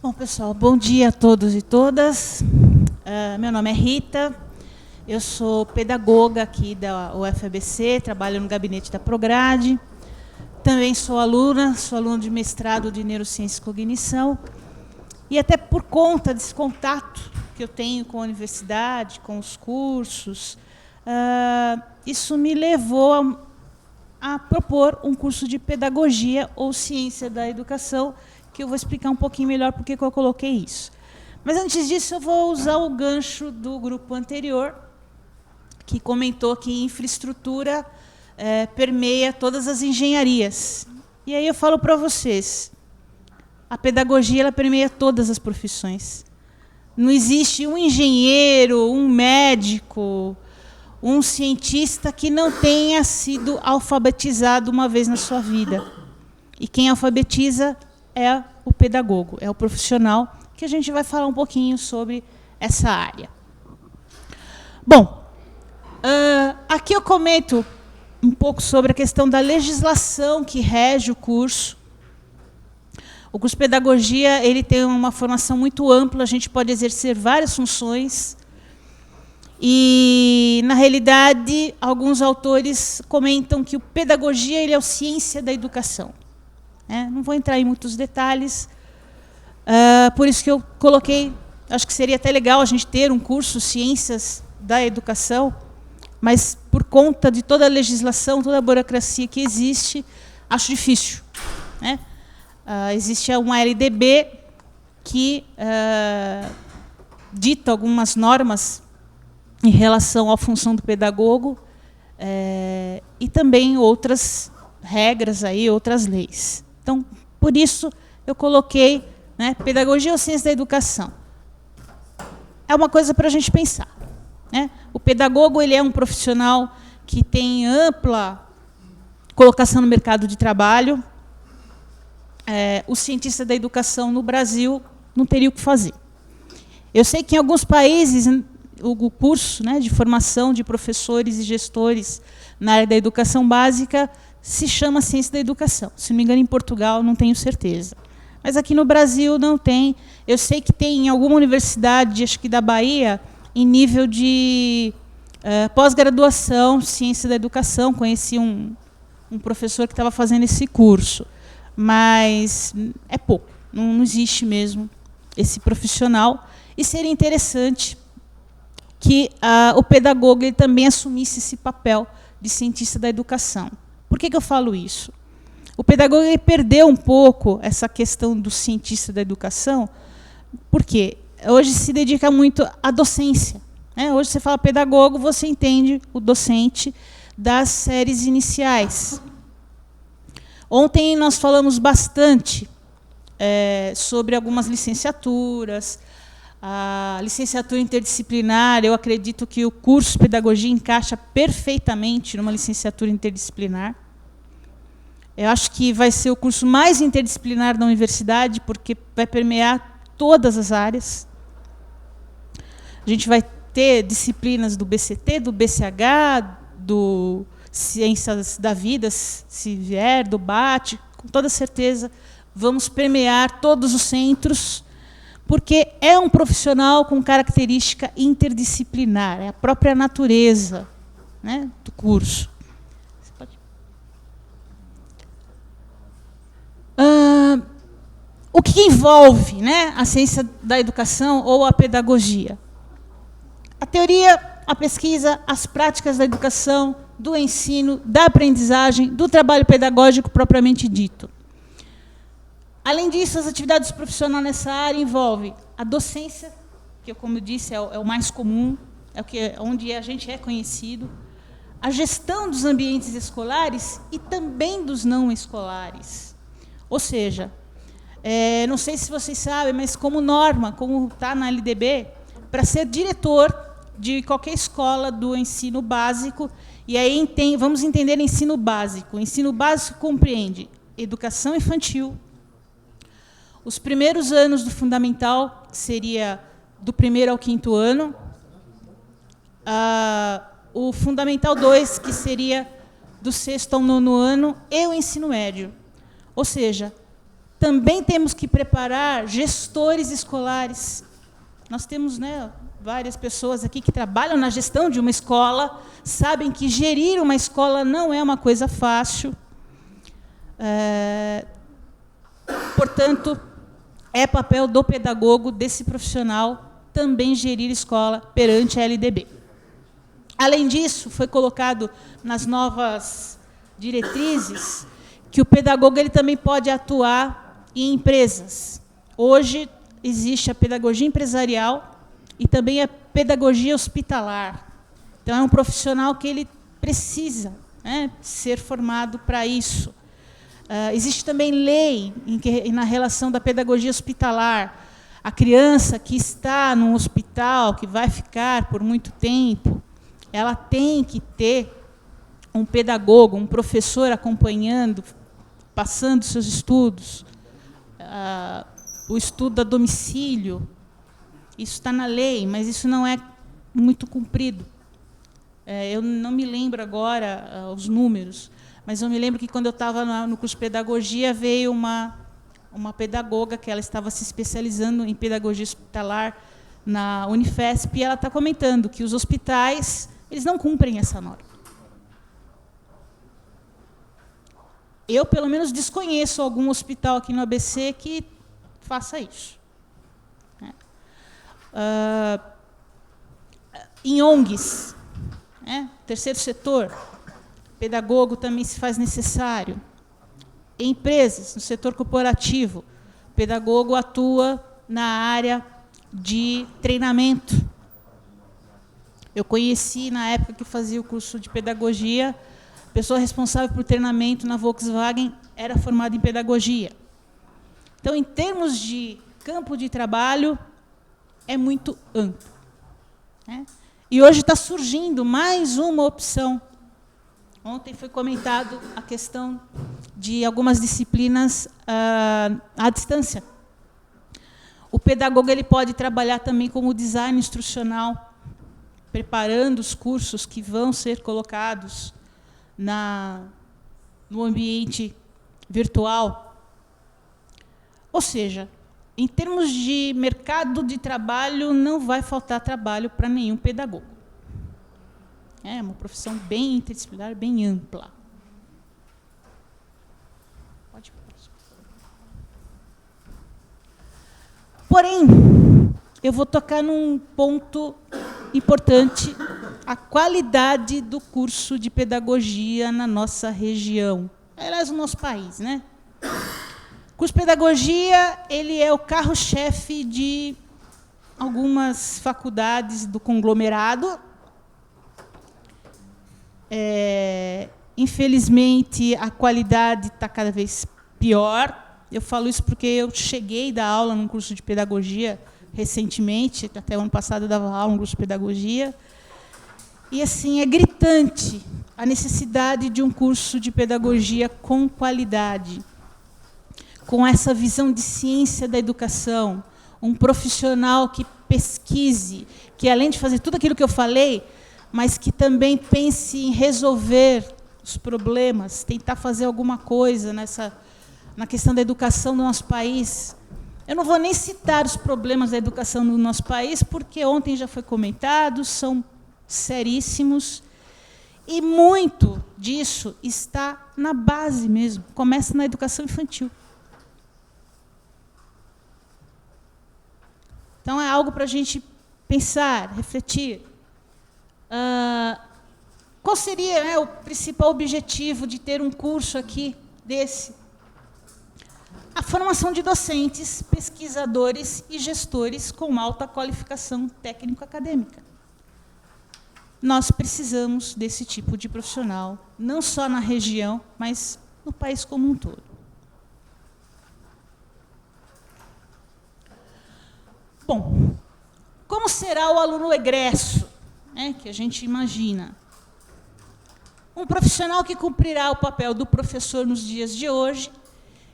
Bom, pessoal, bom dia a todos e todas. Meu nome é Rita, eu sou pedagoga aqui da UFABC, trabalho no gabinete da Prograde. Também sou aluna de mestrado de Neurociência e Cognição. E até por conta desse contato que eu tenho com a universidade, com os cursos, isso me levou a propor um curso de pedagogia ou ciência da educação, que eu vou explicar um pouquinho melhor por que eu coloquei isso. Mas, antes disso, eu vou usar o gancho do grupo anterior, que comentou que infraestrutura permeia todas as engenharias. E aí eu falo para vocês, a pedagogia ela permeia todas as profissões. Não existe um engenheiro, um médico, um cientista que não tenha sido alfabetizado uma vez na sua vida. E quem alfabetiza é o pedagogo, é o profissional, que a gente vai falar um pouquinho sobre essa área. Bom, aqui eu comento um pouco sobre a questão da legislação que rege o curso. O curso de pedagogia ele tem uma formação muito ampla, a gente pode exercer várias funções. E, na realidade, alguns autores comentam que o pedagogia ele é a ciência da educação. Não vou entrar em muitos detalhes, por isso que eu coloquei, acho que seria até legal a gente ter um curso Ciências da Educação, mas por conta de toda a legislação, toda a burocracia que existe, acho difícil. Existe uma LDB que dita algumas normas em relação à função do pedagogo e também outras regras, outras leis. Então, por isso, eu coloquei pedagogia ou ciência da educação. É uma coisa para a gente pensar. O pedagogo ele é um profissional que tem ampla colocação no mercado de trabalho. O cientista da educação no Brasil não teria o que fazer. Eu sei que em alguns países o curso de formação de professores e gestores na área da educação básica se chama ciência da educação. Se não me engano, em Portugal, não tenho certeza. Mas aqui no Brasil não tem. Eu sei que tem em alguma universidade, acho que da Bahia, em nível de pós-graduação, ciência da educação. Conheci um professor que estava fazendo esse curso. Mas é pouco, não existe mesmo esse profissional. E seria interessante que o pedagogo ele também assumisse esse papel de cientista da educação. Por que eu falo isso? O pedagogo ele perdeu um pouco essa questão do cientista da educação, porque hoje se dedica muito à docência. Hoje você fala pedagogo, você entende o docente das séries iniciais. Ontem nós falamos bastante sobre algumas licenciaturas. A licenciatura interdisciplinar, eu acredito que o curso de pedagogia encaixa perfeitamente numa licenciatura interdisciplinar. Eu acho que vai ser o curso mais interdisciplinar da universidade, porque vai permear todas as áreas. A gente vai ter disciplinas do BCT, do BCH, do Ciências da Vida, se vier, do BAT, com toda certeza vamos permear todos os centros, porque é um profissional com característica interdisciplinar, é a própria natureza do curso. Você pode... o que envolve a ciência da educação ou a pedagogia? A teoria, a pesquisa, as práticas da educação, do ensino, da aprendizagem, do trabalho pedagógico propriamente dito. Além disso, as atividades profissionais nessa área envolvem a docência, que, como eu disse, é o mais comum, onde a gente é conhecido, a gestão dos ambientes escolares e também dos não escolares. Ou seja, não sei se vocês sabem, mas como norma, como está na LDB, para ser diretor de qualquer escola do ensino básico, e aí vamos entender ensino básico. O ensino básico compreende educação infantil. Os primeiros anos do fundamental seria do 1º ao 5º ano. O fundamental 2, que seria do 6º ao 9º ano, e o ensino médio. Ou seja, Também temos que preparar gestores escolares. Nós temos, né, várias pessoas aqui que trabalham na gestão de uma escola, sabem que gerir uma escola não é uma coisa fácil. Portanto, é papel do pedagogo, desse profissional, também gerir escola perante a LDB. Além disso, foi colocado nas novas diretrizes que o pedagogo ele também pode atuar em empresas. Hoje, existe a pedagogia empresarial e também a pedagogia hospitalar. Então, é um profissional que ele precisa, né, ser formado para isso. Existe também lei na relação da pedagogia hospitalar. A criança que está num hospital, que vai ficar por muito tempo, ela tem que ter um pedagogo, um professor acompanhando, passando seus estudos, o estudo a domicílio. Isso está na lei, mas isso não é muito cumprido. Eu não me lembro agora os números, mas eu me lembro que, quando eu estava no curso de pedagogia, veio uma pedagoga que ela estava se especializando em pedagogia hospitalar na Unifesp, e ela está comentando que os hospitais eles não cumprem essa norma. Eu, pelo menos, desconheço algum hospital aqui no ABC que faça isso. Em ONGs, terceiro setor, pedagogo também se faz necessário. Em empresas, no setor corporativo, o pedagogo atua na área de treinamento. Eu conheci, na época que fazia o curso de pedagogia, a pessoa responsável por treinamento na Volkswagen era formada em pedagogia. Então, em termos de campo de trabalho, é muito amplo. E hoje está surgindo mais uma opção. Ontem foi comentado a questão de algumas disciplinas à distância. O pedagogo ele pode trabalhar também como design instrucional, preparando os cursos que vão ser colocados no ambiente virtual. Ou seja, em termos de mercado de trabalho, não vai faltar trabalho para nenhum pedagogo. É uma profissão bem interdisciplinar, bem ampla. Pode. Porém, eu vou tocar num ponto importante, a qualidade do curso de pedagogia na nossa região. Aliás, no nosso país, né? O curso de pedagogia ele é o carro-chefe de algumas faculdades do conglomerado. Infelizmente, a qualidade está cada vez pior. Eu falo isso porque eu cheguei a dar aula num curso de pedagogia recentemente, até o ano passado eu dava aula num curso de pedagogia. E, assim, é gritante a necessidade de um curso de pedagogia com qualidade, com essa visão de ciência da educação, um profissional que pesquise, que, além de fazer tudo aquilo que eu falei, mas que também pense em resolver os problemas, tentar fazer alguma coisa na questão da educação do nosso país. Eu não vou nem citar os problemas da educação do nosso país, porque ontem já foi comentado, são seríssimos, e muito disso está na base mesmo, começa na educação infantil. Então, é algo para a gente pensar, refletir. Qual seria o principal objetivo de ter um curso aqui desse? A formação de docentes, pesquisadores e gestores com alta qualificação técnico-acadêmica. Nós precisamos desse tipo de profissional, não só na região, mas no país como um todo. Bom, como será o aluno egresso, que a gente imagina? Um profissional que cumprirá o papel do professor nos dias de hoje,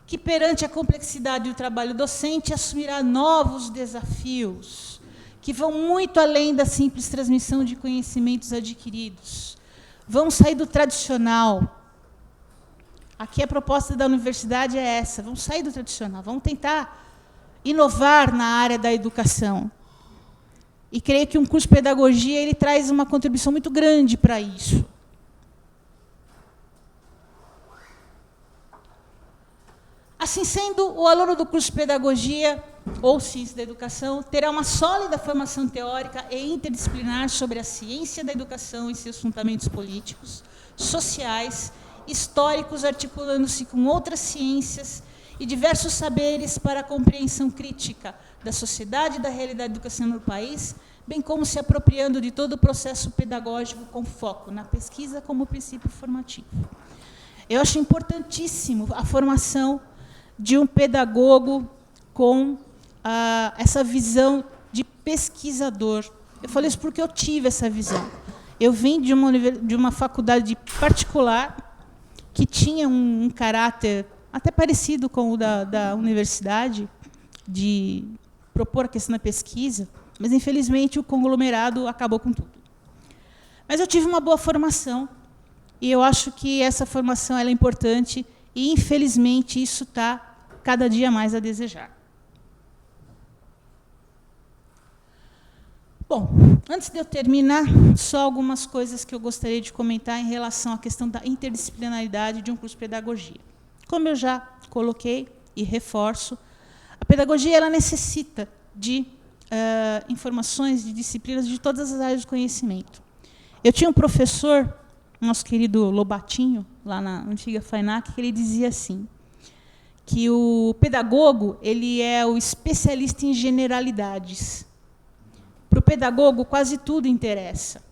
que, perante a complexidade do trabalho docente, assumirá novos desafios, que vão muito além da simples transmissão de conhecimentos adquiridos. Vão sair do tradicional. Aqui a proposta da universidade é essa, vamos sair do tradicional, vamos tentar inovar na área da educação. E creio que um curso de pedagogia ele traz uma contribuição muito grande para isso. Assim sendo, o aluno do curso de pedagogia ou ciência da educação terá uma sólida formação teórica e interdisciplinar sobre a ciência da educação e seus fundamentos políticos, sociais, históricos, articulando-se com outras ciências e diversos saberes para a compreensão crítica da sociedade e da realidade da educação no país, bem como se apropriando de todo o processo pedagógico com foco na pesquisa como princípio formativo. Eu acho importantíssimo a formação de um pedagogo com essa visão de pesquisador. Eu falei isso porque eu tive essa visão. Eu vim de uma faculdade particular que tinha um caráter até parecido com o da universidade, de propor a questão da pesquisa, mas, infelizmente, o conglomerado acabou com tudo. Mas eu tive uma boa formação, e eu acho que essa formação ela é importante, e, infelizmente, isso está cada dia mais a desejar. Bom, antes de eu terminar, só algumas coisas que eu gostaria de comentar em relação à questão da interdisciplinaridade de um curso de pedagogia. Como eu já coloquei e reforço, a pedagogia ela necessita de informações, de disciplinas de todas as áreas do conhecimento. Eu tinha um professor, nosso querido Lobatinho, lá na antiga FAINAC, que ele dizia assim, que o pedagogo ele é o especialista em generalidades. Para o pedagogo, quase tudo interessa.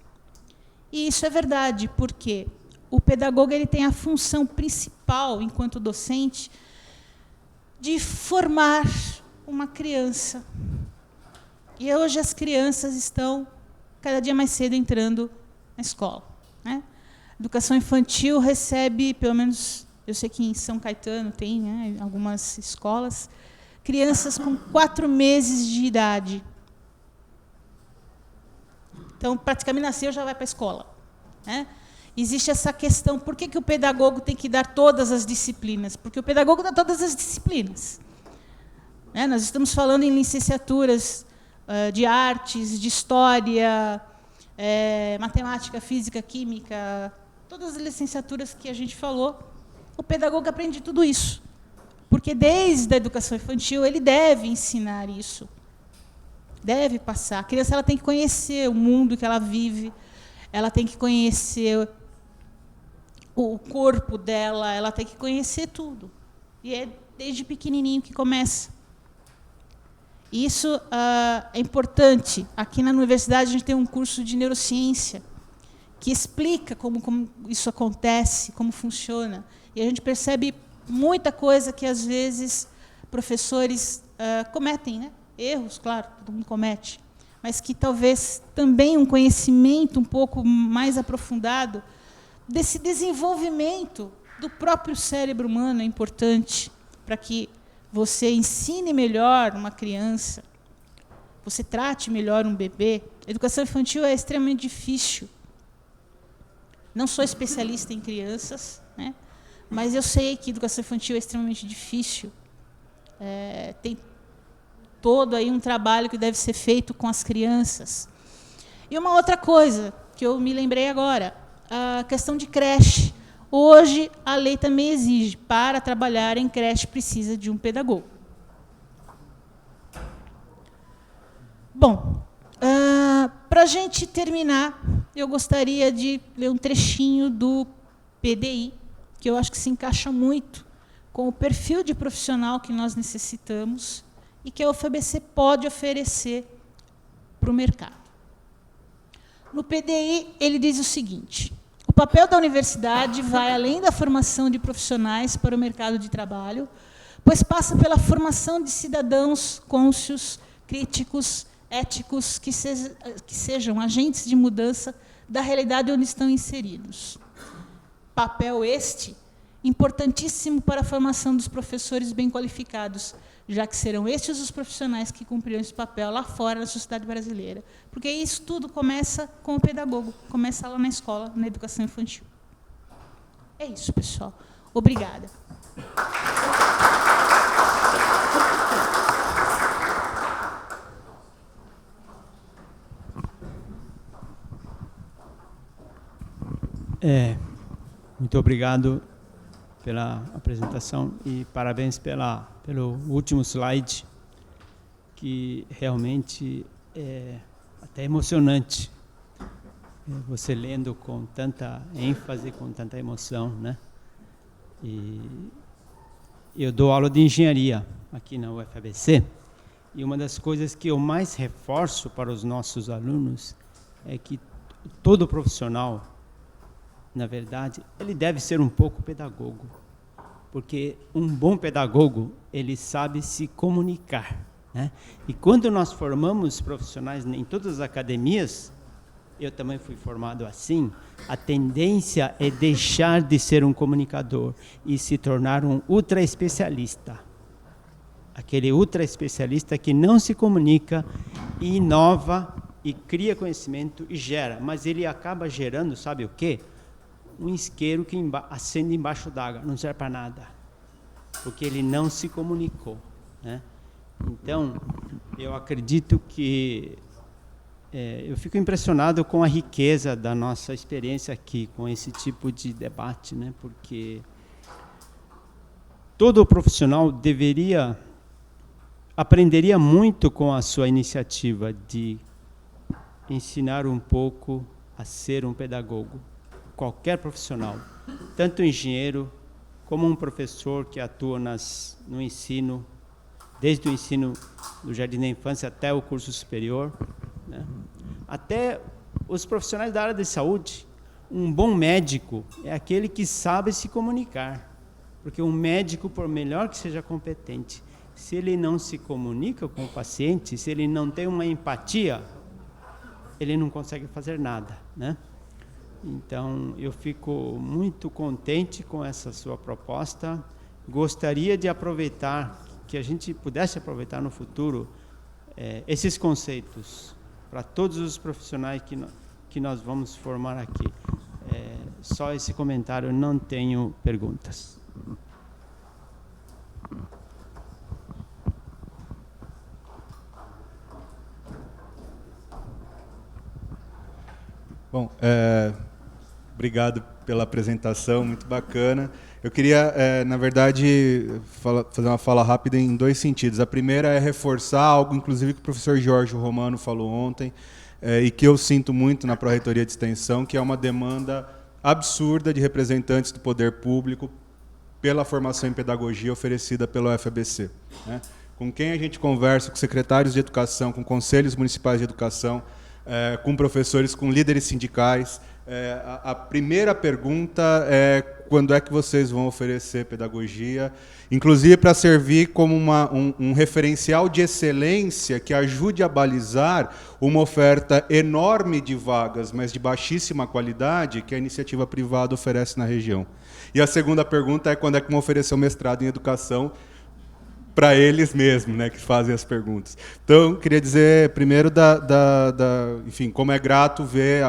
E isso é verdade, porque o pedagogo ele tem a função principal, enquanto docente, de formar uma criança. E hoje as crianças estão cada dia mais cedo entrando na escola, né? A educação infantil recebe, pelo menos, eu sei que em São Caetano tem, né, algumas escolas, crianças com 4 meses de idade. Então, praticamente nasceu, já vai para a escola, né? Existe essa questão, por que o pedagogo tem que dar todas as disciplinas? Porque o pedagogo dá todas as disciplinas. Né? Nós estamos falando em licenciaturas de artes, de história, matemática, física, química, todas as licenciaturas que a gente falou, o pedagogo aprende tudo isso. Porque desde a educação infantil ele deve ensinar isso. Deve passar. A criança ela tem que conhecer o mundo que ela vive, ela tem que conhecer o corpo dela, ela tem que conhecer tudo. E é desde pequenininho que começa. Isso é importante. Aqui na universidade a gente tem um curso de neurociência que explica como isso acontece, como funciona. E a gente percebe muita coisa que, às vezes, professores cometem, né? Erros, claro, todo mundo comete, mas que talvez também um conhecimento um pouco mais aprofundado desse desenvolvimento do próprio cérebro humano é importante para que você ensine melhor uma criança, você trate melhor um bebê. A educação infantil é extremamente difícil. Não sou especialista em crianças, né? Mas eu sei que a educação infantil é extremamente difícil. Tem todo aí um trabalho que deve ser feito com as crianças. E uma outra coisa que eu me lembrei agora, a questão de creche. Hoje, a lei também exige, para trabalhar em creche, precisa de um pedagogo. Bom, para a gente terminar, eu gostaria de ler um trechinho do PDI, que eu acho que se encaixa muito com o perfil de profissional que nós necessitamos e que a UFABC pode oferecer para o mercado. No PDI, ele diz o seguinte: o papel da universidade vai além da formação de profissionais para o mercado de trabalho, pois passa pela formação de cidadãos cônscios, críticos, éticos, que sejam agentes de mudança da realidade onde estão inseridos. Papel este importantíssimo para a formação dos professores bem qualificados, já que serão estes os profissionais que cumprirão esse papel lá fora da sociedade brasileira. Porque isso tudo começa com o pedagogo, começa lá na escola, na educação infantil. É isso, pessoal. Obrigada. Muito obrigado pela apresentação e parabéns pelo último slide, que realmente é até emocionante. Você lendo com tanta ênfase, com tanta emoção, né? E eu dou aula de engenharia aqui na UFABC, e uma das coisas que eu mais reforço para os nossos alunos é que todo profissional, na verdade, ele deve ser um pouco pedagogo, porque um bom pedagogo, ele sabe se comunicar, né? E quando nós formamos profissionais em todas as academias, eu também fui formado assim, a tendência é deixar de ser um comunicador e se tornar um ultra especialista. Aquele ultra especialista que não se comunica e inova e cria conhecimento e gera, mas ele acaba gerando, sabe o quê? Um isqueiro que acende embaixo d'água, não serve para nada, porque ele não se comunicou, né? Então, eu acredito que eu fico impressionado com a riqueza da nossa experiência aqui, com esse tipo de debate, né? Porque todo profissional aprenderia muito com a sua iniciativa de ensinar um pouco a ser um pedagogo. Qualquer profissional, tanto engenheiro como um professor que atua no ensino, desde o ensino do jardim da infância até o curso superior, né? Até os profissionais da área de saúde. Um bom médico é aquele que sabe se comunicar, porque um médico, por melhor que seja competente, se ele não se comunica com o paciente, se ele não tem uma empatia, ele não consegue fazer nada, né? Então, eu fico muito contente com essa sua proposta. Gostaria de aproveitar, que a gente pudesse aproveitar no futuro esses conceitos para todos os profissionais que nós vamos formar aqui. Só esse comentário, não tenho perguntas. Bom, obrigado pela apresentação, muito bacana. Eu queria, na verdade, fazer uma fala rápida em dois sentidos. A primeira é reforçar algo, inclusive, que o professor Jorge Romano falou ontem, e que eu sinto muito na Pró-Reitoria de Extensão, que é uma demanda absurda de representantes do poder público pela formação em pedagogia oferecida pela UFABC, né? Com quem a gente conversa, com secretários de educação, com conselhos municipais de educação, com professores, com líderes sindicais, a primeira pergunta é: quando é que vocês vão oferecer pedagogia, inclusive para servir como um referencial de excelência que ajude a balizar uma oferta enorme de vagas, mas de baixíssima qualidade, que a iniciativa privada oferece na região. E a segunda pergunta é: quando é que vão oferecer o mestrado em educação para eles mesmos, né, que fazem as perguntas. Então, queria dizer, primeiro, enfim, como é grato ver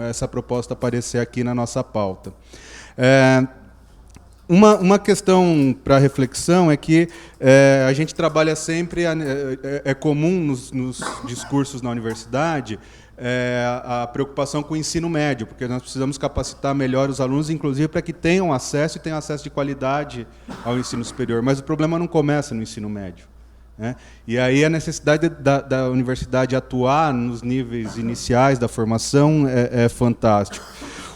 essa proposta aparecer aqui na nossa pauta. Uma questão para reflexão é que a gente trabalha sempre, é comum nos discursos na universidade, a preocupação com o ensino médio, porque nós precisamos capacitar melhor os alunos, inclusive para que tenham acesso e tenham acesso de qualidade ao ensino superior. Mas o problema não começa no ensino médio, né? E aí a necessidade da universidade atuar nos níveis iniciais da formação é fantástico.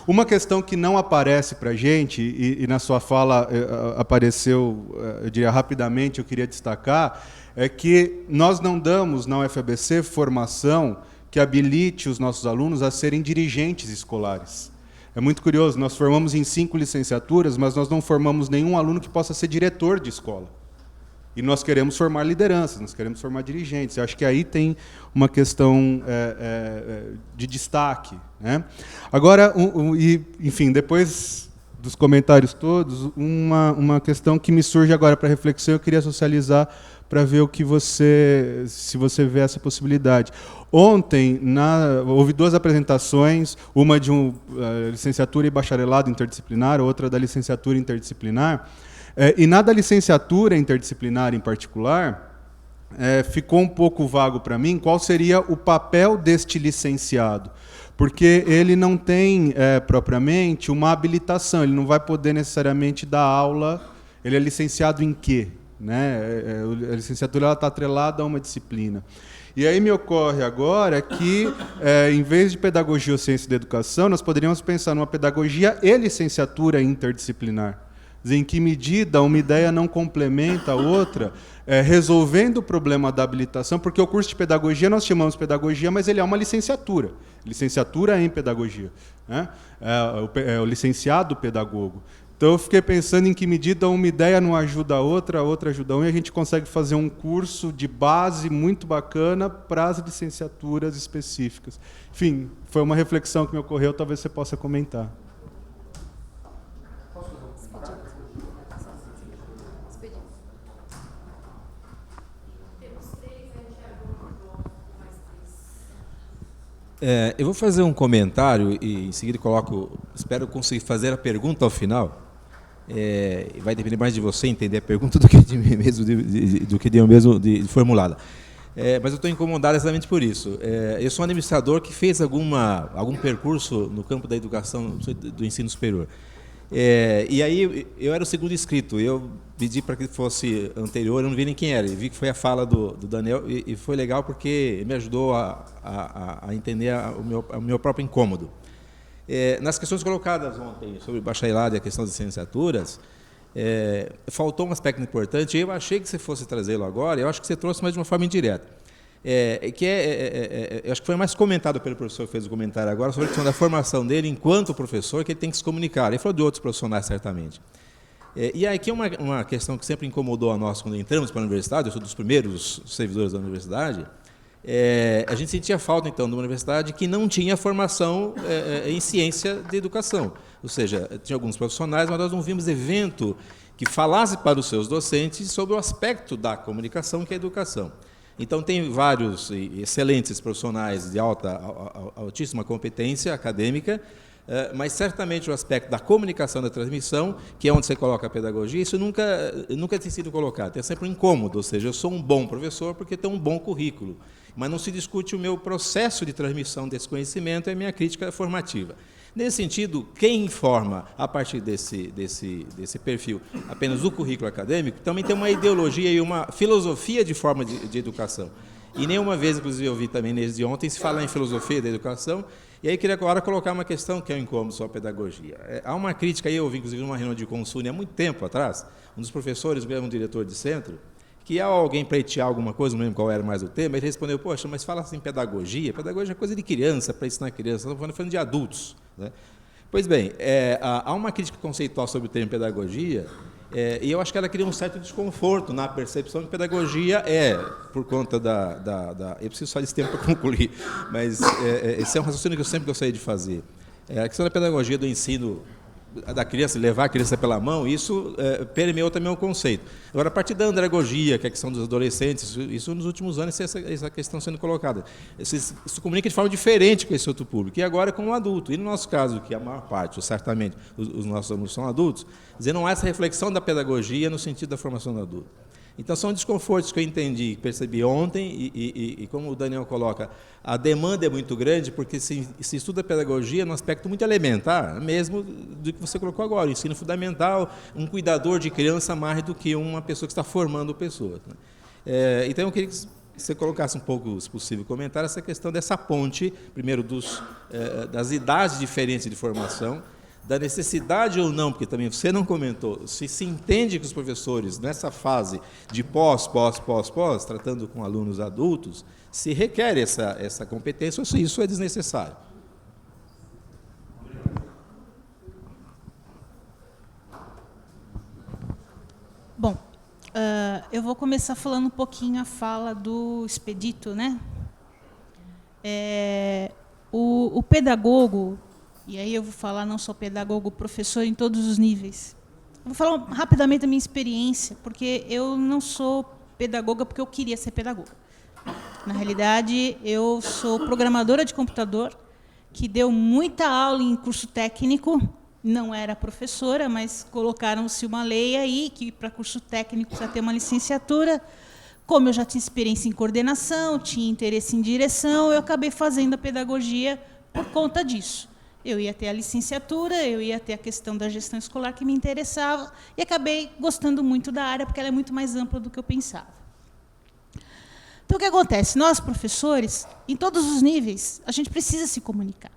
Uma questão que não aparece para a gente, e na sua fala apareceu, eu diria rapidamente, eu queria destacar, é que nós não damos na UFABC formação que habilite os nossos alunos a serem dirigentes escolares. É muito curioso, nós formamos em 5 licenciaturas, mas nós não formamos nenhum aluno que possa ser diretor de escola. E nós queremos formar lideranças, nós queremos formar dirigentes. Eu acho que aí tem uma questão de destaque, né? Agora, enfim, depois dos comentários todos, uma questão que me surge agora para reflexão, eu queria socializar para ver se você vê essa possibilidade. Ontem, houve 2 apresentações, uma de licenciatura e bacharelado interdisciplinar, outra da licenciatura interdisciplinar, e na da licenciatura interdisciplinar em particular, ficou um pouco vago para mim qual seria o papel deste licenciado, porque ele não tem propriamente uma habilitação, ele não vai poder necessariamente dar aula. Ele é licenciado em quê? Né? A licenciatura está atrelada a uma disciplina. E aí me ocorre agora que, em vez de pedagogia ou ciência da educação, nós poderíamos pensar numa pedagogia e licenciatura interdisciplinar. Em que medida uma ideia não complementa a outra, resolvendo o problema da habilitação, porque o curso de pedagogia nós chamamos de pedagogia, mas ele é uma licenciatura em pedagogia, né? O licenciado pedagogo. Então eu fiquei pensando em que medida uma ideia não ajuda a outra ajuda uma, e a gente consegue fazer um curso de base muito bacana para as licenciaturas específicas. Enfim, foi uma reflexão que me ocorreu, talvez você possa comentar. Eu vou fazer um comentário e em seguida espero conseguir fazer a pergunta ao final. Vai depender mais de você entender a pergunta do que de mim mesmo, do que de eu mesmo de formulada. Mas eu estou incomodado exatamente por isso. Eu sou um administrador que fez algum percurso no campo da educação, do ensino superior. E aí eu era o segundo inscrito. Eu pedi para que fosse anterior, eu não vi nem quem era. Eu vi que foi a fala do Daniel e foi legal porque me ajudou a entender o meu próprio incômodo. Nas questões colocadas ontem sobre o bacharelado e a questão das licenciaturas, faltou um aspecto importante. Eu achei que você fosse trazê-lo agora, eu acho que você trouxe, mas de uma forma indireta. Eu acho que foi mais comentado pelo professor que fez o comentário agora sobre a questão da formação dele enquanto professor, que ele tem que se comunicar. Ele falou de outros profissionais, certamente. E aqui é uma questão que sempre incomodou a nós quando entramos para a universidade. Eu sou dos primeiros servidores da universidade. A gente sentia falta, então, de uma universidade que não tinha formação em ciência de educação. Ou seja, tinha alguns profissionais, mas nós não vimos evento que falasse para os seus docentes sobre o aspecto da comunicação, que é a educação. Então, tem vários excelentes profissionais de altíssima competência acadêmica, mas certamente o aspecto da comunicação, da transmissão, que é onde você coloca a pedagogia, isso nunca tem sido colocado. É sempre um incômodo, ou seja, eu sou um bom professor porque tenho um bom currículo, mas não se discute o meu processo de transmissão desse conhecimento e a minha crítica formativa. Nesse sentido, quem informa a partir desse perfil apenas o currículo acadêmico, também tem uma ideologia e uma filosofia de forma de educação. E nenhuma vez, inclusive, eu vi também desde ontem, se falar em filosofia da educação. E aí queria agora colocar uma questão que é um incômodo sobre a pedagogia. Há uma crítica, aí eu ouvi, inclusive, numa reunião de Consune há muito tempo atrás, um dos professores, um diretor de centro, que ao alguém pleitear alguma coisa, não lembro qual era mais o tema, ele respondeu, poxa, mas fala assim pedagogia é coisa de criança, para ensinar criança, estamos falando de adultos, né? Pois bem, há uma crítica conceitual sobre o termo pedagogia, e eu acho que ela cria um certo desconforto na percepção que pedagogia por conta eu preciso só desse tempo para concluir, mas esse é um raciocínio que eu sempre gostaria de fazer. A questão da pedagogia do ensino da criança, levar a criança pela mão, isso permeou também o conceito. Agora, a partir da andragogia, que é a questão dos adolescentes, isso nos últimos anos, essa questão sendo colocada. Isso comunica de forma diferente com esse outro público, e agora com o adulto. E no nosso caso, que a maior parte, ou certamente, os nossos alunos são adultos, não há essa reflexão da pedagogia no sentido da formação do adulto. Então, são desconfortos que eu entendi, percebi ontem, e como o Daniel coloca, a demanda é muito grande, porque se estuda pedagogia num aspecto muito elementar, mesmo do que você colocou agora, o ensino fundamental, um cuidador de criança mais do que uma pessoa que está formando pessoas, né? Então, eu queria que você colocasse um pouco, se possível, comentar essa questão dessa ponte, primeiro, das idades diferentes de formação, da necessidade ou não, porque também você não comentou, se entende que os professores, nessa fase de pós, tratando com alunos adultos, se requer essa competência ou se isso é desnecessário. Bom, eu vou começar falando um pouquinho a fala do Expedito, né? O pedagogo, e aí eu vou falar não só pedagogo, professor em todos os níveis. Eu vou falar rapidamente da minha experiência, porque eu não sou pedagoga porque eu queria ser pedagoga. Na realidade, eu sou programadora de computador, que deu muita aula em curso técnico, não era professora, mas colocaram-se uma lei aí, que para curso técnico precisa ter uma licenciatura. Como eu já tinha experiência em coordenação, tinha interesse em direção, eu acabei fazendo a pedagogia por conta disso. Eu ia ter a licenciatura, eu ia ter a questão da gestão escolar que me interessava, e acabei gostando muito da área, porque ela é muito mais ampla do que eu pensava. Então, o que acontece? Nós, professores, em todos os níveis, a gente precisa se comunicar.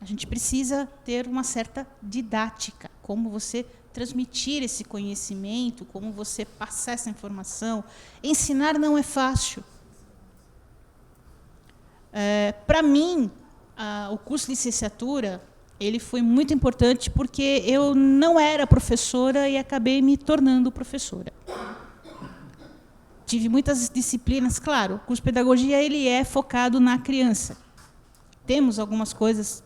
A gente precisa ter uma certa didática, como você transmitir esse conhecimento, como você passar essa informação. Ensinar não é fácil. Para mim, o curso de licenciatura ele foi muito importante porque eu não era professora e acabei me tornando professora. Tive muitas disciplinas, claro, o curso de pedagogia ele é focado na criança. Temos algumas coisas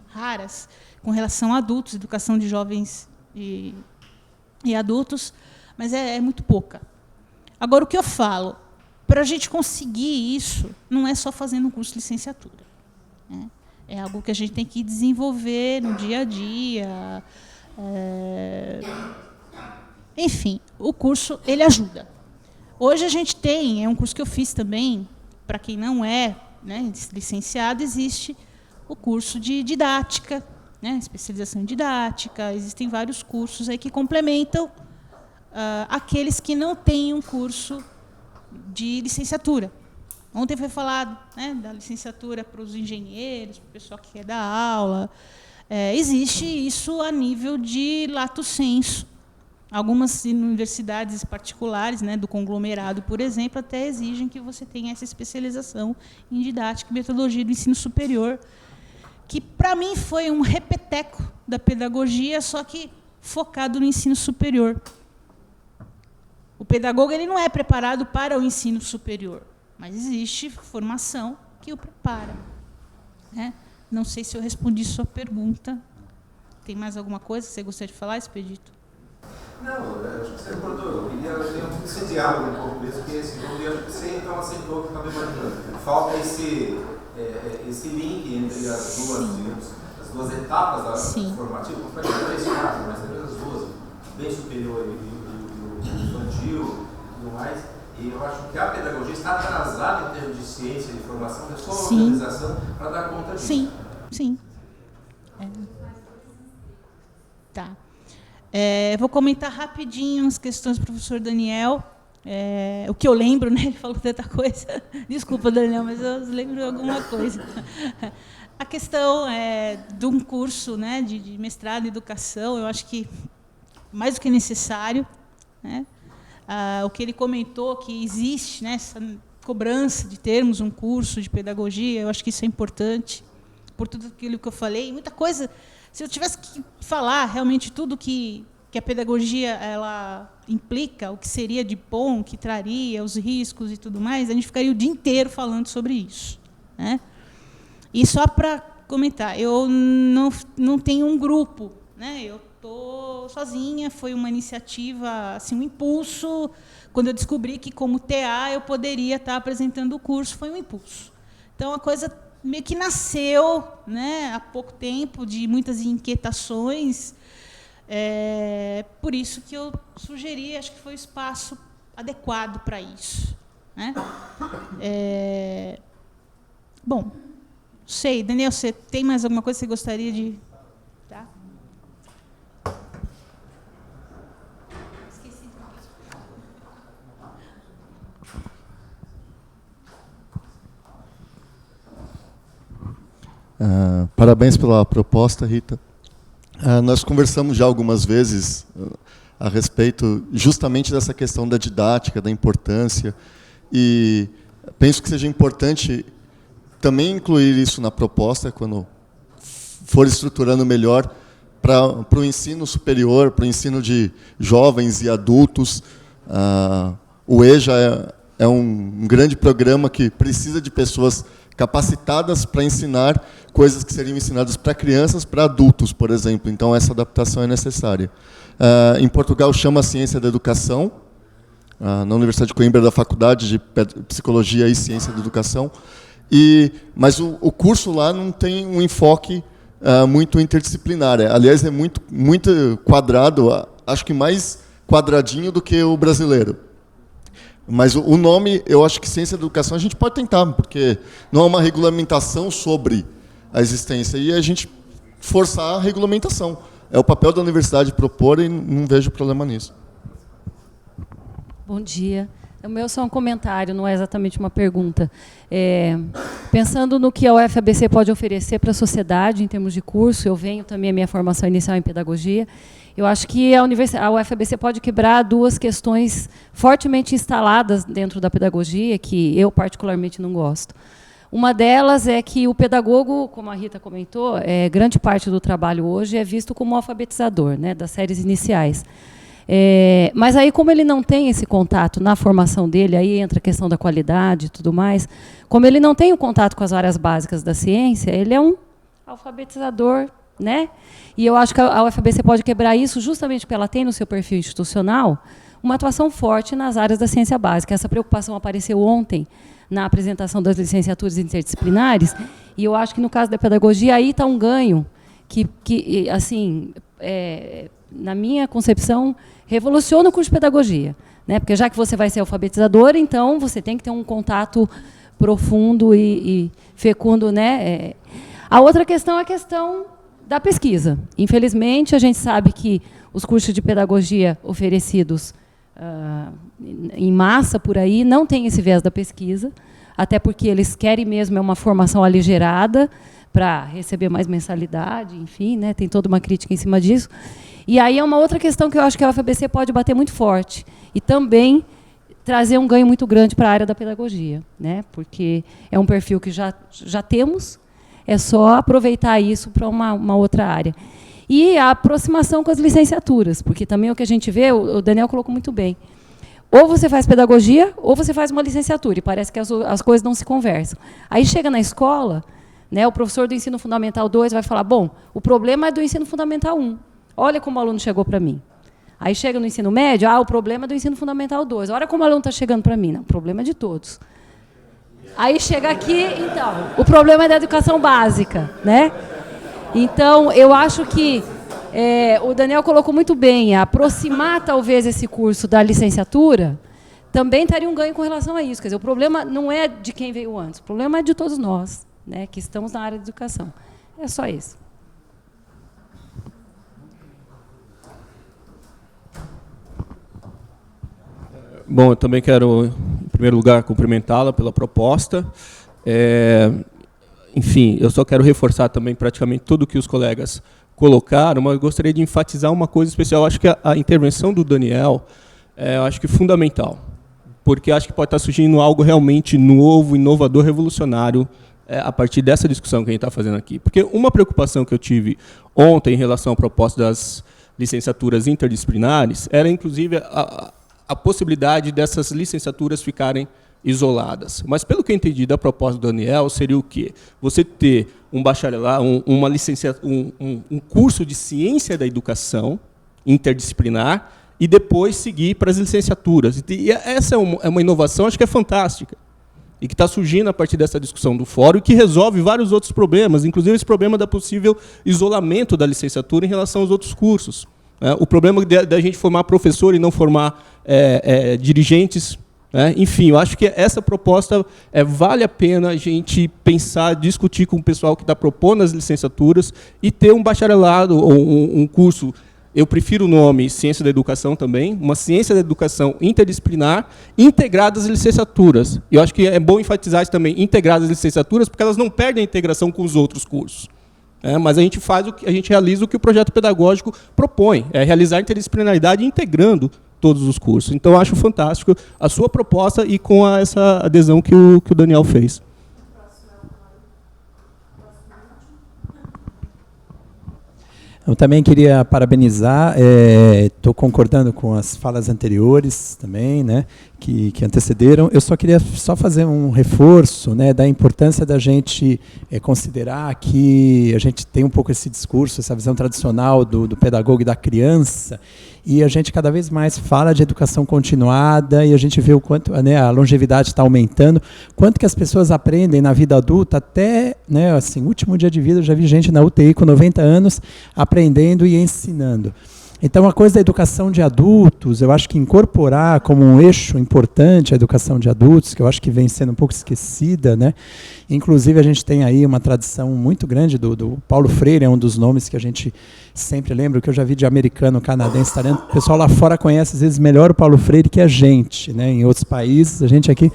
raras com relação a adultos, educação de jovens e adultos, mas é muito pouca. Agora, o que eu falo, para a gente conseguir isso, não é só fazendo um curso de licenciatura. Né? É algo que a gente tem que desenvolver no dia a dia. Enfim, o curso ele ajuda. Hoje a gente tem, é um curso que eu fiz também, para quem não é, né, licenciado, existe o curso de didática, né, especialização em didática, existem vários cursos aí que complementam aqueles que não têm um curso de licenciatura. Ontem foi falado, né, da licenciatura para os engenheiros, para o pessoal que quer dar aula. Existe isso a nível de lato sensu. Algumas universidades particulares, né, do conglomerado, por exemplo, até exigem que você tenha essa especialização em didática e metodologia do ensino superior, que, para mim, foi um repeteco da pedagogia, só que focado no ensino superior. O pedagogo ele não é preparado para o ensino superior, mas existe formação que o prepara. Né? Não sei se eu respondi sua pergunta. Tem mais alguma coisa que você gostaria de falar, Expedito? Não, eu acho que você recordou. Eu queria ter esse diálogo um pouco mesmo, porque esse eu acho que você então acentuou o que eu estava imaginando. Falta esse link entre as duas etapas da formativa, como foi três casos, mas também as duas, bem superior e infantil e tudo mais. E eu acho que a pedagogia está atrasada em termos de ciência, de formação, da sua organização para dar conta disso. Sim, sim. Tá. Vou comentar rapidinho as questões do professor Daniel. O que eu lembro, né? Ele falou tanta coisa. Desculpa, Daniel, mas eu lembro de alguma coisa. A questão de um curso, né, de mestrado em educação, eu acho que mais do que necessário. Né? O que ele comentou, que existe, né, essa cobrança de termos um curso de pedagogia, eu acho que isso é importante, por tudo aquilo que eu falei. Muita coisa, se eu tivesse que falar realmente tudo que a pedagogia ela implica, o que seria de bom, o que traria, os riscos e tudo mais, a gente ficaria o dia inteiro falando sobre isso. Né? E só para comentar, eu não tenho um grupo, né? Eu estou sozinha, foi uma iniciativa, assim, um impulso. Quando eu descobri que, como TA, eu poderia estar apresentando o curso, foi um impulso. Então, a coisa meio que nasceu, né, há pouco tempo, de muitas inquietações. Por isso que eu sugeri, acho que foi o espaço adequado para isso. Né? Bom, sei, Daniel, você tem mais alguma coisa que você gostaria de... Tá? Esqueci de uma coisa. Parabéns pela proposta, Rita. Nós conversamos já algumas vezes a respeito justamente dessa questão da didática, da importância, e penso que seja importante também incluir isso na proposta, quando for estruturando melhor, para o ensino superior, para o ensino de jovens e adultos. O EJA é um grande programa que precisa de pessoas capacitadas para ensinar coisas que seriam ensinadas para crianças, para adultos, por exemplo. Então, essa adaptação é necessária. Em Portugal, chama Ciência da Educação, na Universidade de Coimbra, da Faculdade de Psicologia e Ciência da Educação. Mas o curso lá não tem um enfoque muito interdisciplinar. Aliás, é muito quadrado, acho que mais quadradinho do que o brasileiro. Mas o nome, eu acho que Ciência da Educação a gente pode tentar, porque não é uma regulamentação sobre a existência, e a gente forçar a regulamentação. É o papel da universidade propor, e não vejo problema nisso. Bom dia. O meu é só um comentário, não é exatamente uma pergunta. Pensando no que a UFABC pode oferecer para a sociedade em termos de curso, eu venho também a minha formação inicial em pedagogia, eu acho que a UFABC pode quebrar duas questões fortemente instaladas dentro da pedagogia, que eu particularmente não gosto. Uma delas é que o pedagogo, como a Rita comentou, grande parte do trabalho hoje é visto como alfabetizador, né, das séries iniciais. Mas aí, como ele não tem esse contato na formação dele, aí entra a questão da qualidade e tudo mais, como ele não tem o contato com as áreas básicas da ciência, ele é um alfabetizador, né? E eu acho que a UFABC pode quebrar isso justamente porque ela tem no seu perfil institucional uma atuação forte nas áreas da ciência básica. Essa preocupação apareceu ontem na apresentação das licenciaturas interdisciplinares, e eu acho que, no caso da pedagogia, aí está um ganho que assim, na minha concepção, revoluciona o curso de pedagogia, né? Porque já que você vai ser alfabetizador, então você tem que ter um contato profundo e fecundo, né? A outra questão é a questão da pesquisa. Infelizmente, a gente sabe que os cursos de pedagogia oferecidos em massa por aí não têm esse viés da pesquisa, até porque eles querem mesmo uma formação aligerada para receber mais mensalidade, enfim, né? Tem toda uma crítica em cima disso. E aí é uma outra questão que eu acho que a UFABC pode bater muito forte e também trazer um ganho muito grande para a área da pedagogia, né? Porque é um perfil que já temos, é só aproveitar isso para uma outra área. E a aproximação com as licenciaturas, porque também o que a gente vê, o Daniel colocou muito bem, ou você faz pedagogia, ou você faz uma licenciatura, e parece que as coisas não se conversam. Aí chega na escola, né, o professor do Ensino Fundamental 2 vai falar, bom, o problema é do Ensino Fundamental 1. Olha como o aluno chegou para mim. Aí chega no ensino médio, o problema é do Ensino Fundamental 2. Olha como o aluno está chegando para mim. Não, o problema é de todos. Aí chega aqui, então, o problema é da educação básica, né? Então, eu acho que o Daniel colocou muito bem, aproximar talvez esse curso da licenciatura também teria um ganho com relação a isso. Quer dizer, o problema não é de quem veio antes, o problema é de todos nós, né, que estamos na área de educação. É só isso. Bom, eu também quero, em primeiro lugar, cumprimentá-la pela proposta. Enfim, eu só quero reforçar também praticamente tudo o que os colegas colocaram, mas eu gostaria de enfatizar uma coisa especial. Eu acho que a intervenção do Daniel eu acho que fundamental, porque acho que pode estar surgindo algo realmente novo, inovador, revolucionário, a partir dessa discussão que a gente está fazendo aqui. Porque uma preocupação que eu tive ontem em relação à proposta das licenciaturas interdisciplinares era, inclusive, a possibilidade dessas licenciaturas ficarem isoladas. Mas, pelo que eu entendi da proposta do Daniel, seria o quê? Você ter um bacharelado, um curso de ciência da educação interdisciplinar e depois seguir para as licenciaturas. E essa é uma inovação, acho que é fantástica, e que está surgindo a partir dessa discussão do fórum e que resolve vários outros problemas, inclusive esse problema da possível isolamento da licenciatura em relação aos outros cursos. O problema da gente formar professor e não formar dirigentes. Enfim, eu acho que essa proposta vale a pena a gente pensar, discutir com o pessoal que está propondo as licenciaturas e ter um bacharelado ou um curso. Eu prefiro o nome Ciência da Educação também, uma ciência da educação interdisciplinar, integrada às licenciaturas. E eu acho que é bom enfatizar isso também, integradas às licenciaturas, porque elas não perdem a integração com os outros cursos. Mas a gente realiza o que o projeto pedagógico propõe, realizar a interdisciplinaridade integrando todos os cursos. Então, eu acho fantástico a sua proposta e com essa adesão que o Daniel fez. Eu também queria parabenizar, estou concordando com as falas anteriores também, né? que antecederam. Eu só queria fazer um reforço, né, da importância da gente considerar que a gente tem um pouco esse discurso, essa visão tradicional do pedagogo e da criança, e a gente cada vez mais fala de educação continuada, e a gente vê o quanto, né, a longevidade está aumentando, quanto que as pessoas aprendem na vida adulta, até, né, assim, último dia de vida, eu já vi gente na UTI com 90 anos aprendendo e ensinando. Então, a coisa da educação de adultos, eu acho que incorporar como um eixo importante a educação de adultos, que eu acho que vem sendo um pouco esquecida, né? Inclusive, a gente tem aí uma tradição muito grande do Paulo Freire, é um dos nomes que a gente sempre lembra, que eu já vi de americano, canadense, o pessoal lá fora conhece, às vezes, melhor o Paulo Freire que a gente, né? Em outros países, a gente aqui...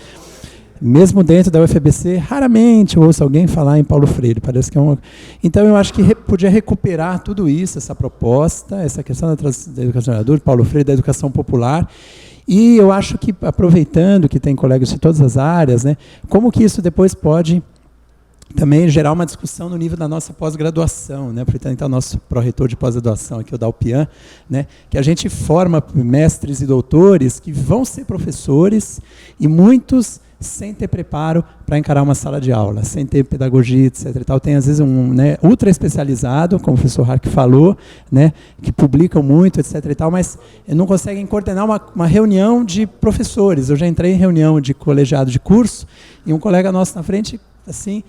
Mesmo dentro da UFABC, raramente eu ouço alguém falar em Paulo Freire. Parece que é uma... Então, eu acho que podia recuperar tudo isso, essa proposta, essa questão da educação de adulto, Paulo Freire, da educação popular. E eu acho que, aproveitando que tem colegas de todas as áreas, né, como que isso depois pode também gerar uma discussão no nível da nossa pós-graduação, né? Portanto, então, nosso pró-reitor de pós-graduação, aqui o Dalpian, né? Que a gente forma mestres e doutores que vão ser professores e muitos sem ter preparo para encarar uma sala de aula, sem ter pedagogia, etc. E tal. Tem, às vezes, né, ultra especializado, como o professor Hark falou, né, que publicam muito, etc. E tal, mas não conseguem coordenar uma reunião de professores. Eu já entrei em reunião de colegiado de curso e um colega nosso na frente, assim,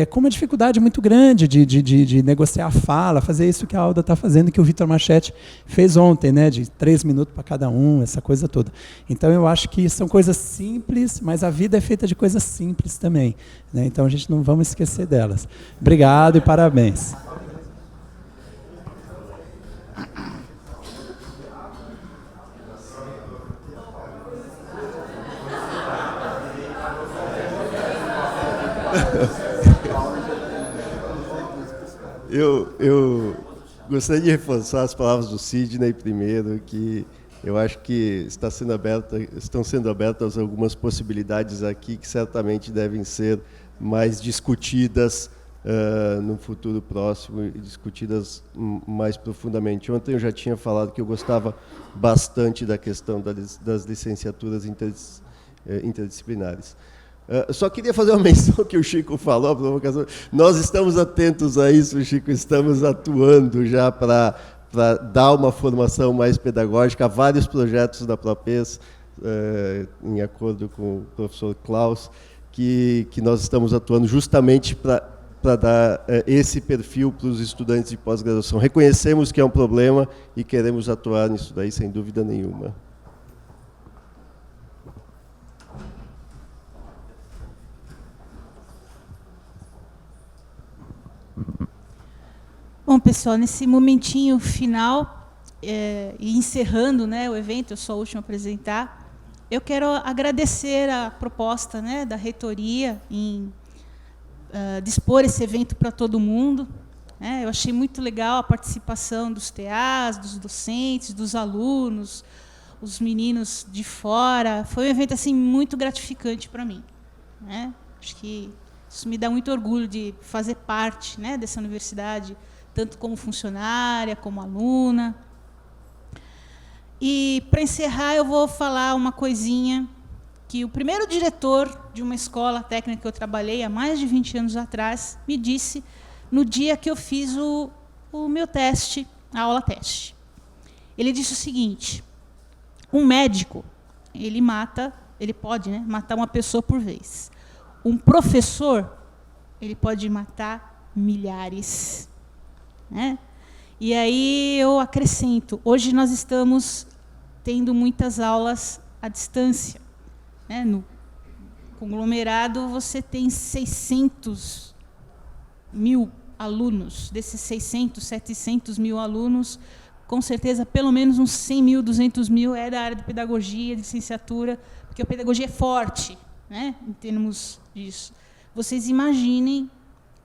com uma dificuldade muito grande de negociar a fala, fazer isso que a Alda está fazendo, que o Vitor Machete fez ontem, né, de 3 minutos para cada um, essa coisa toda. Então, eu acho que são coisas simples, mas a vida é feita de coisas simples também, né? Então, a gente não vamos esquecer delas. Obrigado e parabéns. Eu gostaria de reforçar as palavras do Sidney primeiro, que eu acho que estão sendo abertas algumas possibilidades aqui que certamente devem ser mais discutidas no futuro próximo e discutidas mais profundamente. Ontem eu já tinha falado que eu gostava bastante da questão das licenciaturas interdisciplinares. Só queria fazer uma menção que o Chico falou, a provocação. Nós estamos atentos a isso, Chico, estamos atuando já para dar uma formação mais pedagógica a vários projetos da Propes, em acordo com o professor Klaus, que nós estamos atuando justamente para dar esse perfil para os estudantes de pós-graduação. Reconhecemos que é um problema e queremos atuar nisso daí, sem dúvida nenhuma. Bom, pessoal, nesse momentinho final, e encerrando, né, o evento, eu sou a última a apresentar, eu quero agradecer a proposta, né, da reitoria em dispor esse evento para todo mundo. Eu achei muito legal a participação dos TAs, dos docentes, dos alunos, os meninos de fora. Foi um evento assim, muito gratificante para mim, né? Acho que isso me dá muito orgulho de fazer parte, né, dessa universidade, tanto como funcionária, como aluna. E, para encerrar, eu vou falar uma coisinha que o primeiro diretor de uma escola técnica que eu trabalhei há mais de 20 anos atrás me disse no dia que eu fiz o meu teste, a aula teste. Ele disse o seguinte: um médico, ele pode, né, matar uma pessoa por vez. Um professor, ele pode matar milhares. Né? E aí eu acrescento, hoje nós estamos tendo muitas aulas à distância. Né? No conglomerado, você tem 600 mil alunos. Desses 600, 700 mil alunos, com certeza, pelo menos uns 100 mil, 200 mil é da área de pedagogia, de licenciatura, porque a pedagogia é forte, né, em termos disso. Vocês imaginem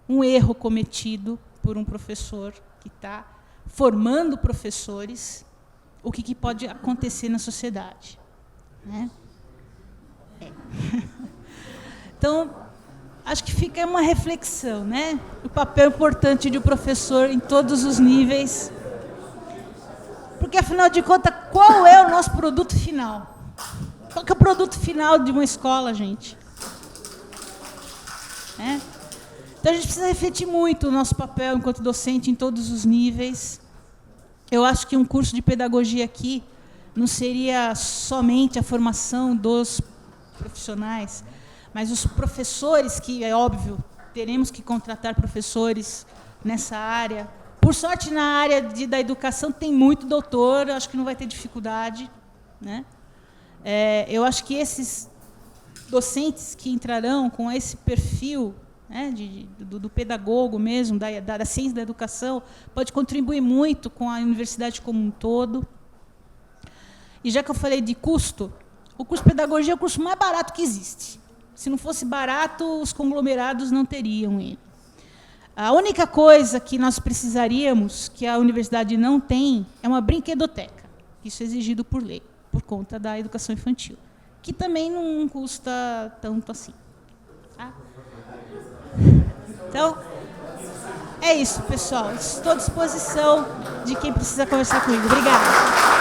um erro cometido por um professor que está formando professores, o que pode acontecer na sociedade. Né? Então, acho que fica uma reflexão, né? O papel importante de um professor em todos os níveis. Porque, afinal de contas, qual é o nosso produto final? Qual que é o produto final de uma escola, gente? Então a gente precisa refletir muito o nosso papel enquanto docente em todos os níveis. Eu acho que um curso de pedagogia aqui não seria somente a formação dos profissionais, mas os professores, que é óbvio, teremos que contratar professores nessa área. Por sorte, na área da educação tem muito doutor, eu acho que não vai ter dificuldade, né? Eu acho que esses docentes que entrarão com esse perfil, né, do pedagogo mesmo, da ciência da educação, pode contribuir muito com a universidade como um todo. E já que eu falei de custo, o curso de pedagogia é o curso mais barato que existe. Se não fosse barato, os conglomerados não teriam ele. A única coisa que nós precisaríamos, que a universidade não tem, é uma brinquedoteca. Isso é exigido por lei, por conta da educação infantil, que também não custa tanto assim. Tá? Então, é isso, pessoal. Estou à disposição de quem precisa conversar comigo. Obrigada.